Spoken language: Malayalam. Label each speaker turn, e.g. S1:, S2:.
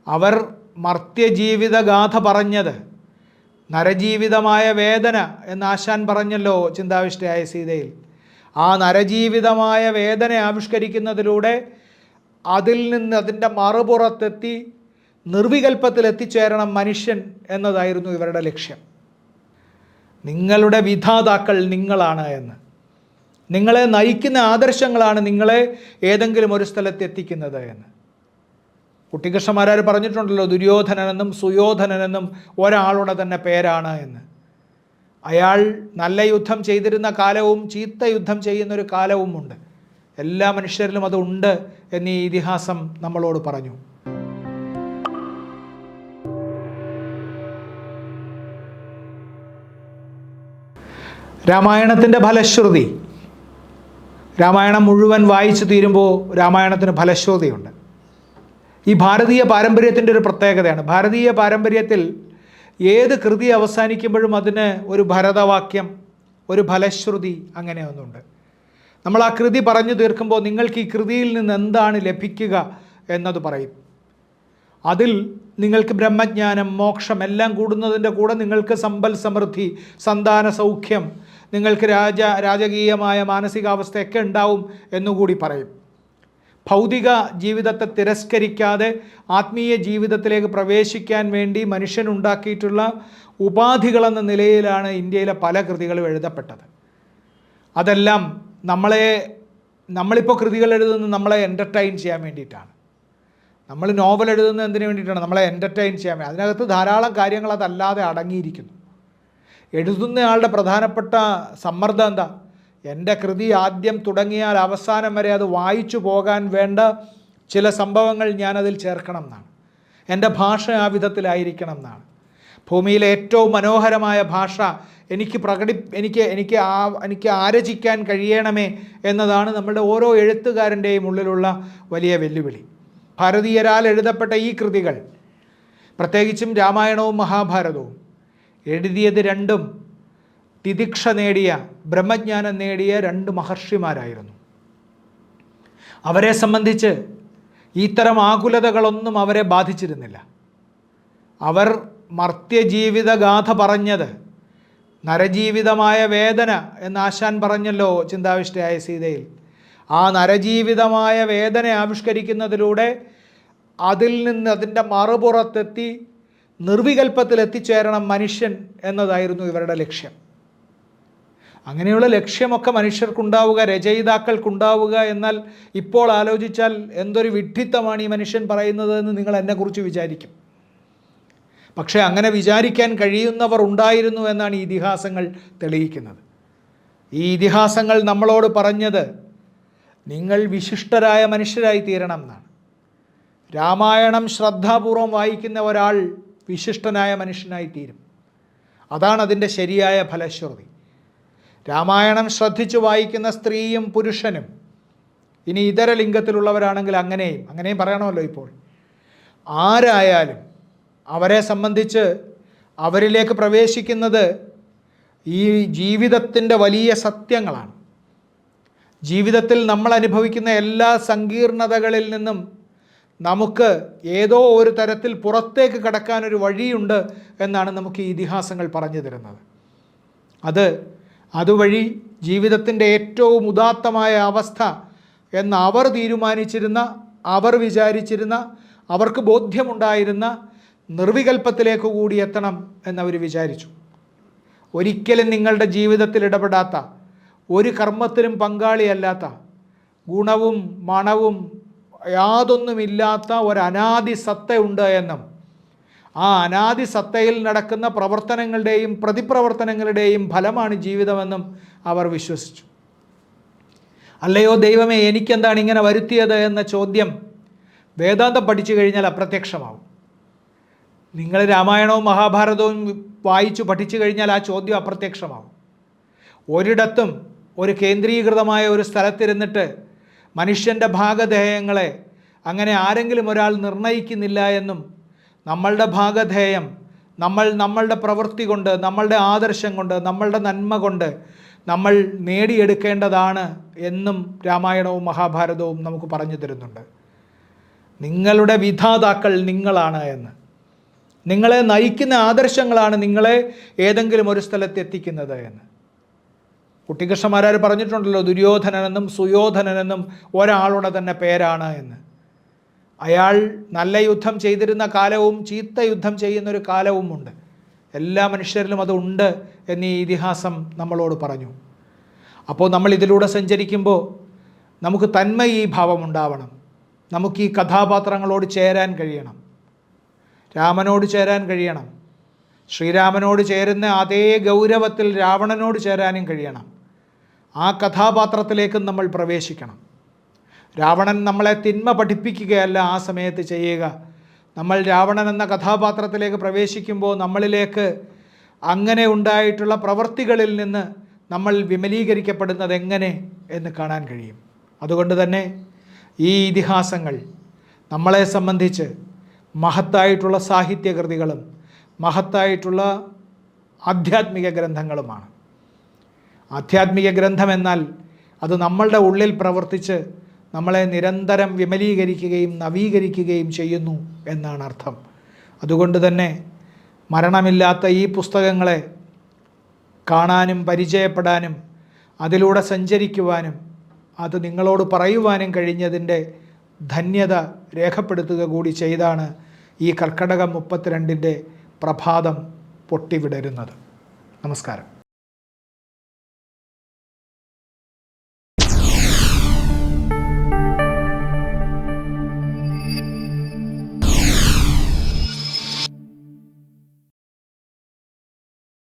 S1: അവർ മർത്യജീവിതഗാഥ പറഞ്ഞത് നരജീവിതമായ വേദന എന്ന് ആശാൻ പറഞ്ഞല്ലോ ചിന്താവിഷ്ടയായ സീതയിൽ. ആ നരജീവിതമായ വേദന ആവിഷ്കരിക്കുന്നതിലൂടെ അതിൽ നിന്ന് അതിൻ്റെ മറുപുറത്തെത്തി നിർവികൽപ്പത്തിൽ എത്തിച്ചേരണം മനുഷ്യൻ എന്നതായിരുന്നു ഇവരുടെ ലക്ഷ്യം. നിങ്ങളുടെ വിധാതാക്കൾ നിങ്ങളാണ് എന്ന്, നിങ്ങളെ നയിക്കുന്ന ആദർശങ്ങളാണ് നിങ്ങളെ ഏതെങ്കിലും ഒരു സ്ഥലത്ത് എത്തിക്കുന്നത് എന്ന്. കുട്ടിക്കൃഷ്ണന്മാരാർ പറഞ്ഞിട്ടുണ്ടല്ലോ, ദുര്യോധനനെന്നും സുയോധനനെന്നും ഒരാളുടെ തന്നെ പേരാണ് എന്ന്. അയാൾ നല്ല യുദ്ധം ചെയ്തിരുന്ന കാലവും ചീത്ത യുദ്ധം ചെയ്യുന്നൊരു കാലവുമുണ്ട്. എല്ലാ മനുഷ്യരിലും അതുണ്ട് എന്ന് ഈ ഇതിഹാസം നമ്മളോട് പറഞ്ഞു. രാമായണത്തിൻ്റെ ഫലശ്രുതി. രാമായണം മുഴുവൻ വായിച്ചു തീരുമ്പോൾ രാമായണത്തിന് ഫലശ്രുതിയുണ്ട്. ഈ ഭാരതീയ പാരമ്പര്യത്തിൻ്റെ ഒരു പ്രത്യേകതയാണ്. ഭാരതീയ പാരമ്പര്യത്തിൽ ഏത് കൃതി അവസാനിക്കുമ്പോഴും അതിന് ഒരു ഭരതവാക്യം, ഒരു ഫലശ്രുതി അങ്ങനെ ഒന്നുണ്ട്. നമ്മൾ ആ കൃതി പറഞ്ഞു തീർക്കുമ്പോൾ നിങ്ങൾക്ക് ഈ കൃതിയിൽ നിന്ന് എന്താണ് ലഭിക്കുക എന്നത് പറയും. അതിൽ നിങ്ങൾക്ക് ബ്രഹ്മജ്ഞാനം, മോക്ഷം എല്ലാം കൂടുന്നതിൻ്റെ കൂടെ നിങ്ങൾക്ക് സമ്പൽ സമൃദ്ധി, സന്താന സൗഖ്യം, നിങ്ങൾക്ക് രാജകീയമായ മാനസികാവസ്ഥയൊക്കെ ഉണ്ടാവും എന്നുകൂടി പറയും. ഭൗതിക ജീവിതത്തെ തിരസ്കരിക്കാതെ ആത്മീയ ജീവിതത്തിലേക്ക് പ്രവേശിക്കാൻ വേണ്ടി മനുഷ്യനുണ്ടാക്കിയിട്ടുള്ള ഉപാധികളെന്ന നിലയിലാണ് ഇന്ത്യയിലെ പല കൃതികളും എഴുതപ്പെട്ടത്. അതെല്ലാം നമ്മളിപ്പോൾ കൃതികൾ എഴുതുന്നത് നമ്മളെ എൻ്റർടൈൻ ചെയ്യാൻ വേണ്ടിയിട്ടാണ്. നമ്മൾ നോവൽ എഴുതുന്നത് എന്തിനു വേണ്ടിയിട്ടാണ്? നമ്മളെ എൻ്റർടൈൻ ചെയ്യാൻ വേണ്ടി. അതിനകത്ത് ധാരാളം കാര്യങ്ങൾ അതല്ലാതെ അടങ്ങിയിരിക്കുന്നു. എഴുതുന്നയാളുടെ പ്രധാനപ്പെട്ട സമ്മർദ്ദം എന്താ? എൻ്റെ കൃതി ആദ്യം തുടങ്ങിയാൽ അവസാനം വരെ അത് വായിച്ചു പോകാൻ വേണ്ട ചില സംഭവങ്ങൾ ഞാനതിൽ ചേർക്കണം എന്നാണ്. എൻ്റെ ഭാഷ ആ വിധത്തിലായിരിക്കണം എന്നാണ്. ഭൂമിയിലെ ഏറ്റവും മനോഹരമായ ഭാഷ എനിക്ക് ആരചിക്കാൻ കഴിയണമേ എന്നതാണ് നമ്മളുടെ ഓരോ എഴുത്തുകാരൻ്റെയും ഉള്ളിലുള്ള വലിയ വെല്ലുവിളി. ഭാരതീയരാൽ എഴുതപ്പെട്ട ഈ കൃതികൾ, പ്രത്യേകിച്ചും രാമായണവും മഹാഭാരതവും, എഴുതിയത് രണ്ടും തിദിക്ഷ നേടിയ, ബ്രഹ്മജ്ഞാനം നേടിയ രണ്ട് മഹർഷിമാരായിരുന്നു. അവരെ സംബന്ധിച്ച് ഇത്തരം ആകുലതകളൊന്നും അവരെ ബാധിച്ചിരുന്നില്ല. അവർ മർത്യജീവിതഗാഥ പറഞ്ഞത് നരജീവിതമായ വേദന എന്ന് ആശാൻ പറഞ്ഞല്ലോ ചിന്താവിഷ്ടയായ സീതയിൽ. ആ നരജീവിതമായ വേദന ആവിഷ്കരിക്കുന്നതിലൂടെ അതിൽ നിന്ന് അതിൻ്റെ മറുപുറത്തെത്തി നിർവികൽപ്പത്തിൽ എത്തിച്ചേരണം മനുഷ്യൻ എന്നതായിരുന്നു ഇവരുടെ ലക്ഷ്യം. അങ്ങനെയുള്ള ലക്ഷ്യമൊക്കെ മനുഷ്യർക്കുണ്ടാവുക, രചയിതാക്കൾക്കുണ്ടാവുക എന്നാൽ ഇപ്പോൾ ആലോചിച്ചാൽ എന്തൊരു വിഡ്ഢിത്തമാണ് ഈ മനുഷ്യൻ പറയുന്നത് എന്ന് നിങ്ങൾ എന്നെക്കുറിച്ച് വിചാരിക്കും. പക്ഷേ അങ്ങനെ വിചാരിക്കാൻ കഴിയുന്നവർ ഉണ്ടായിരുന്നു എന്നാണ് ഈ ഇതിഹാസങ്ങൾ തെളിയിക്കുന്നത്. ഈ ഇതിഹാസങ്ങൾ നമ്മളോട് പറഞ്ഞത് നിങ്ങൾ വിശിഷ്ടരായ മനുഷ്യരായി തീരണം എന്നാണ്. രാമായണം ശ്രദ്ധാപൂർവം വായിക്കുന്ന ഒരാൾ വിശിഷ്ടനായ മനുഷ്യനായി തീരും. അതാണ് അതിൻ്റെ ശരിയായ ഫലശ്രുതി. രാമായണം ശ്രദ്ധിച്ചു വായിക്കുന്ന സ്ത്രീയും പുരുഷനും, ഇനി ഇതര ലിംഗത്തിലുള്ളവരാണെങ്കിൽ അങ്ങനെയും പറയണമല്ലോ ഇപ്പോൾ, ആരായാലും അവരെ സംബന്ധിച്ച് അവരിലേക്ക് പ്രവേശിക്കുന്നത് ഈ ജീവിതത്തിൻ്റെ വലിയ സത്യങ്ങളാണ്. ജീവിതത്തിൽ നമ്മൾ അനുഭവിക്കുന്ന എല്ലാ സങ്കീർണതകളിൽ നിന്നും നമുക്ക് ഏതോ ഒരു തരത്തിൽ പുറത്തേക്ക് കടക്കാനൊരു വഴിയുണ്ട് എന്നാണ് നമുക്ക് ഈ ഇതിഹാസങ്ങൾ പറഞ്ഞു തരുന്നത്. അതുവഴി ജീവിതത്തിൻ്റെ ഏറ്റവും ഉദാത്തമായ അവസ്ഥ എന്ന് അവർ തീരുമാനിച്ചിരുന്ന, അവർ വിചാരിച്ചിരുന്ന, അവർക്ക് ബോധ്യമുണ്ടായിരുന്ന നിർവികൽപ്പത്തിലേക്ക് കൂടി എത്തണം എന്നവർ വിചാരിച്ചു. ഒരിക്കലും നിങ്ങളുടെ ജീവിതത്തിൽ ഇടപെടാത്ത, ഒരു കർമ്മത്തിനും പങ്കാളിയല്ലാത്ത, ഗുണവും മണവും യാതൊന്നുമില്ലാത്ത ഒരു അനാദി സത്തയുണ്ട് എന്നും ആ അനാദി സത്തയിൽ നടക്കുന്ന പ്രവർത്തനങ്ങളുടെയും പ്രതിപ്രവർത്തനങ്ങളുടെയും ഫലമാണ് ജീവിതമെന്നും അവർ വിശ്വസിച്ചു. അല്ലയോ ദൈവമേ, എനിക്കെന്താണ് ഇങ്ങനെ വരുത്തിയത് എന്ന ചോദ്യം വേദാന്തം പഠിച്ചു കഴിഞ്ഞാൽ അപ്രത്യക്ഷമാവും. നിങ്ങൾ രാമായണവും മഹാഭാരതവും വായിച്ചു പഠിച്ചു കഴിഞ്ഞാൽ ആ ചോദ്യം അപ്രത്യക്ഷമാവും. ഒരിടത്തും ഒരു കേന്ദ്രീകൃതമായ ഒരു സ്ഥലത്തിരുന്നിട്ട് മനുഷ്യൻ്റെ ഭാഗധേയങ്ങളെ അങ്ങനെ ആരെങ്കിലും ഒരാൾ നിർണയിക്കുന്നില്ല എന്നും നമ്മളുടെ ഭാഗധേയം നമ്മളുടെ പ്രവൃത്തി കൊണ്ട്, നമ്മളുടെ ആദർശം കൊണ്ട്, നമ്മളുടെ നന്മ കൊണ്ട് നമ്മൾ നേടിയെടുക്കേണ്ടതാണ് എന്നും രാമായണവും മഹാഭാരതവും നമുക്ക് പറഞ്ഞു തരുന്നുണ്ട്. നിങ്ങളുടെ വിധാതാക്കൾ നിങ്ങളാണ് എന്ന്. നിങ്ങളെ നയിക്കുന്ന ആദർശങ്ങളാണ് നിങ്ങളെ ഏതെങ്കിലും ഒരു സ്ഥലത്ത് എത്തിക്കുന്നത് എന്ന്. കുട്ടിക്കൃഷ്ണമാരാർ പറഞ്ഞിട്ടുണ്ടല്ലോ, ദുര്യോധനനെന്നും സുയോധനനെന്നും ഒരാളുടെ തന്നെ പേരാണ് എന്ന്. അയാൾ നല്ല യുദ്ധം ചെയ്തിരുന്ന കാലവും ചീത്ത യുദ്ധം ചെയ്യുന്നൊരു കാലവുമുണ്ട്. എല്ലാ മനുഷ്യരിലും അതുണ്ട് എന്ന് ഈ ഇതിഹാസം നമ്മളോട് പറഞ്ഞു. അപ്പോൾ നമ്മൾ ഇതിലൂടെ സഞ്ചരിക്കുമ്പോൾ നമുക്ക് തന്മയീഭാവം ഉണ്ടാവണം. നമുക്ക് ഈ കഥാപാത്രങ്ങളോട് ചേരാൻ കഴിയണം. രാമനോട് ചേരാൻ കഴിയണം. ശ്രീരാമനോട് ചേരുന്ന അതേ ഗൗരവത്തിൽ രാവണനോട് ചേരാനും കഴിയണം. ആ കഥാപാത്രത്തിലേക്കും നമ്മൾ പ്രവേശിക്കണം. രാവണൻ നമ്മളെ തിന്മ പഠിപ്പിക്കുകയല്ല ആ സമയത്ത് ചെയ്യുക. നമ്മൾ രാവണൻ എന്ന കഥാപാത്രത്തിലേക്ക് പ്രവേശിക്കുമ്പോൾ നമ്മളിലേക്ക് അങ്ങനെ ഉണ്ടായിട്ടുള്ള പ്രവൃത്തികളിൽ നിന്ന് നമ്മൾ വിമലീകരിക്കപ്പെടുന്നത് എങ്ങനെ എന്ന് കാണാൻ കഴിയും. അതുകൊണ്ട് തന്നെ ഈ ഇതിഹാസങ്ങൾ നമ്മളെ സംബന്ധിച്ച് മഹത്തായിട്ടുള്ള സാഹിത്യകൃതികളും മഹത്തായിട്ടുള്ള ആധ്യാത്മിക ഗ്രന്ഥങ്ങളുമാണ്. ആധ്യാത്മിക ഗ്രന്ഥം എന്നാൽ അത് നമ്മളുടെ ഉള്ളിൽ പ്രവർത്തിച്ച് നമ്മളെ നിരന്തരം വിമലീകരിക്കുകയും നവീകരിക്കുകയും ചെയ്യുന്നു എന്നാണ് അർത്ഥം. അതുകൊണ്ട് തന്നെ മരണമില്ലാത്ത ഈ പുസ്തകങ്ങളെ കാണാനും പരിചയപ്പെടാനും അതിലൂടെ സഞ്ചരിക്കുവാനും അത് നിങ്ങളോട് പറയുവാനും കഴിഞ്ഞതിൻ്റെ ധന്യത രേഖപ്പെടുത്തുക കൂടി ചെയ്താണ് ഈ കർക്കടകം 32 പ്രഭാതം പൊട്ടിവിടരുന്നത്. നമസ്കാരം.